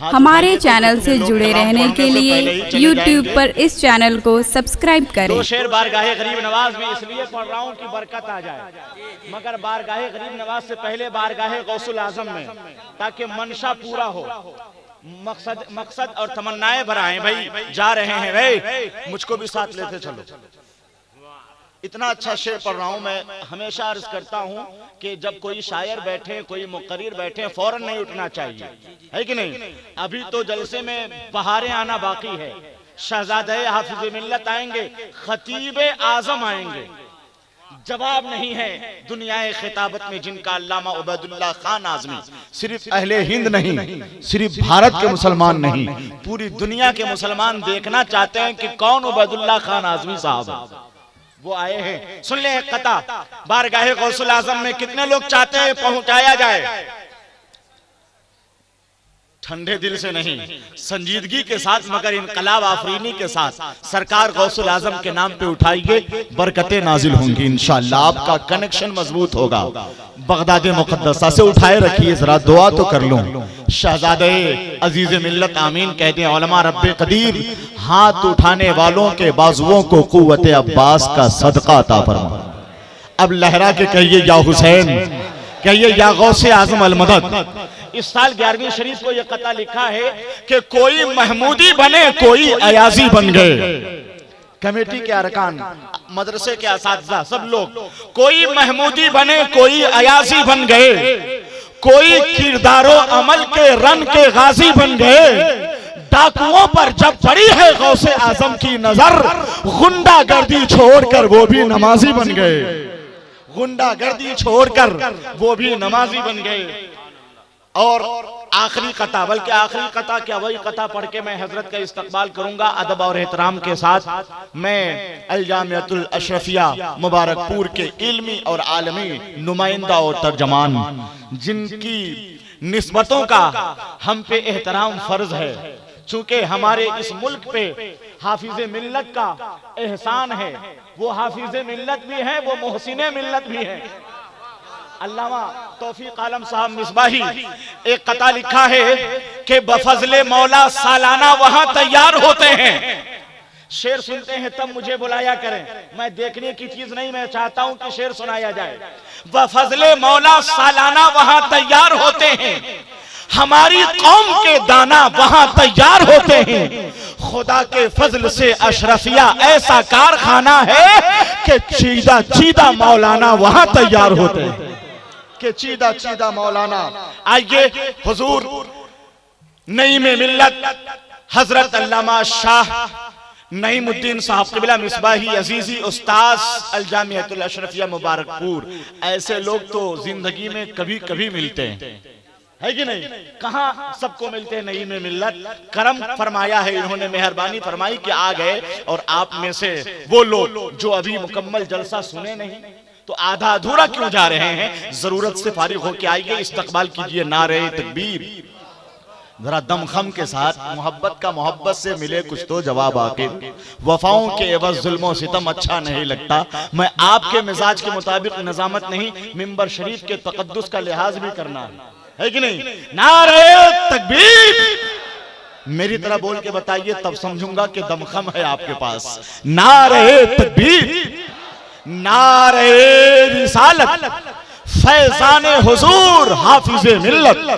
ہمارے چینل سے جڑے رہنے کے لیے یوٹیوب پر اس چینل کو سبسکرائب کریں۔ دو شعر بارگاہ غریب نواز میں اس لیے پڑھ رہا ہوں کہ برکت آ جائے، مگر بارگاہ غریب نواز سے پہلے بارگاہ غوث العظم میں، تاکہ منشا پورا ہو، مقصد اور تمنائیں برائیں۔ بھائی جا رہے ہیں، بھائی مجھ کو بھی ساتھ لیتے چلو۔ اتنا اچھا شعر پڑھ رہا ہوں۔ میں ہمیشہ عرض کرتا ہوں کہ جب کوئی شاعر بیٹھے، کوئی مقرر بیٹھے، فوراً نہیں اٹھنا چاہیے، ہے کہ نہیں؟ ابھی تو جلسے میں بہاریں آنا باقی ہے۔ شہزادہ حافظ ملت آئیں گے، خطیب اعظم آئیں گے۔ جواب نہیں ہے دنیا خطابت میں جن کا علامہ عبید اللہ خان اعظمی صرف اہل ہند نہیں، صرف بھارت کے مسلمان نہیں، پوری دنیا کے مسلمان دیکھنا چاہتے ہیں کہ کون عبید اللہ خان اعظمی صاحب ہے۔ وہ آئے ہیں، سن لیں ایک قطع۔ بارگاہ غوث العظم میں کتنے لوگ چاہتے ہیں پہنچایا جائے؟ ٹھنڈے دل سے نہیں، سنجیدگی کے ساتھ مگر انقلاب آفرینی کے ساتھ سرکار غوث العظم کے نام پہ اٹھائیے، برکتیں نازل ہوں گی انشاءاللہ، آپ کا کنیکشن مضبوط ہوگا۔ بغداد مقدسہ سے اٹھائے رکھیے، ذرا دعا تو کر لوں۔ شہزادے عزیز ملت آمین کہہ دیں۔ علماء رب قدیر ہاتھ اٹھانے والوں کے بازوؤں کو قوت عباس کا صدقہ عطا فرما۔ اب لہرا کے کہیے یا حسین، کہیے یا غوث اعظم المدد۔ اس سال 11ویں شریف کو یہ قطع لکھا ہے کہ کوئی محمودی بنے، کوئی ایازی بن گئے۔ کمیٹی کے ارکان، مدرسے کے اساتذہ، سب لوگ، کوئی محمودی بنے، کوئی ایازی بن گئے، کوئی کردار و عمل کے رن کے غازی بن گئے۔ ڈاکوؤں پر جب پڑی ہے غوث اعظم کی نظر، غنڈہ گردی چھوڑ کر وہ بھی نمازی بن گئے، غنڈہ گردی چھوڑ کر وہ بھی نمازی بن گئے۔ اور آخری قطع، بلکہ آخری قطع کیا وہی قطع پڑھ کے میں حضرت کا استقبال کروں گا ادب اور احترام کے ساتھ۔ میں الجامعۃ الاشرفیہ مبارک پور کے علمی اور عالمی نمائندہ اور ترجمان، جن کی نسبتوں کا ہم پہ احترام فرض ہے، چونکہ ہمارے اس ملک پہ حافظ ملت کا احسان ہے۔ وہ حافظ ملت بھی ہیں، وہ محسن ملت بھی ہیں۔ علامہ توفیق عالم صاحب مصباحی ایک قطع لکھا ہے کہ بفضل مولا سالانہ وہاں تیار ہوتے ہیں۔ شعر سنتے ہیں تب مجھے بلایا کریں، میں دیکھنے کی چیز نہیں، میں چاہتا ہوں کہ شعر سنایا جائے۔ بفضل مولا سالانہ وہاں تیار ہوتے ہیں، ہماری قوم کے دانا وہاں تیار ہوتے ہیں۔ خدا کے فضل سے اشرفیہ ایسا کارخانہ ہے کہ چیدہ چیدہ مولانا وہاں تیار ہوتے ہیں، کہ چیدہ چیدہ مولانا۔ آئیے حضور نعیم ملت حضرت علامہ شاہ نعیم الدین صاحب قبلہ مصباحی عزیزی استاذ الجامعۃ الاشرفیہ مبارک پور، ایسے لوگ تو زندگی میں کبھی کبھی ملتے ہیں، ہے کہ نہیں؟ کہاں سب کو ملتے ہیں؟ نعیم ملت کرم فرمایا ہے، انہوں نے مہربانی فرمائی کہ آ گئے۔ اور آپ میں سے وہ لوگ جو ابھی مکمل جلسہ سنے نہیں تو آدھا ادھورا کیوں جا رہے ہیں؟ ضرورت سے فارغ ہو کے آئیے، استقبال کیجئے نعرہ تکبیر۔ ذرا دم خم کے ساتھ، محبت کا محبت سے ملے کچھ تو جواب آخر۔ وفاؤں کے عوض ظلم و ستم اچھا نہیں لگتا۔ میں آپ کے مزاج کے مطابق نظامت نہیں، منبر شریف کے تقدس کا لحاظ بھی کرنا ہے کہ نہیں؟ نعرہ تکبیر میری طرح بول کے بتائیے، تب سمجھوں گا کہ دم خم ہے آپ کے پاس۔ نعرہ تکبیر، نعرہ رسالت، فیضان حضور حافظ ملت،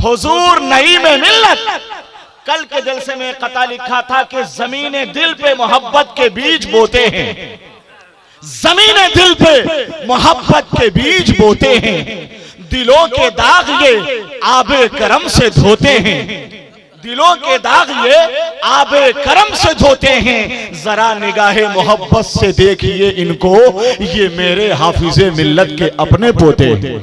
حضور نعیم ملت۔ کل کے جلسے میں قطع لکھا تھا کہ زمین دل پہ محبت کے بیج بوتے ہیں، زمین دل پہ محبت کے بیج بوتے ہیں، دلوں کے داغ یہ آب کرم سے دھوتے ہیں، دلوں کے داغ یہ آب کرم سے دھوتے ہیں۔ ذرا نگاہ محبت سے دیکھیے ان کو، یہ میرے حافظ ملت کے اپنے پوتے ہیں۔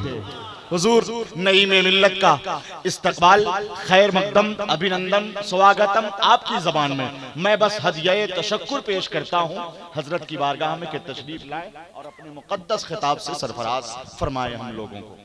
حضور نعیم ملت کا استقبال، خیر مقدم، ابھینندن، سواگتم آپ کی زبان میں بس ہدیہ تشکر پیش کرتا ہوں حضرت کی بارگاہ میں کہ تشریف لائے اور اپنے مقدس خطاب سے سرفراز فرمائے ہم لوگوں کو۔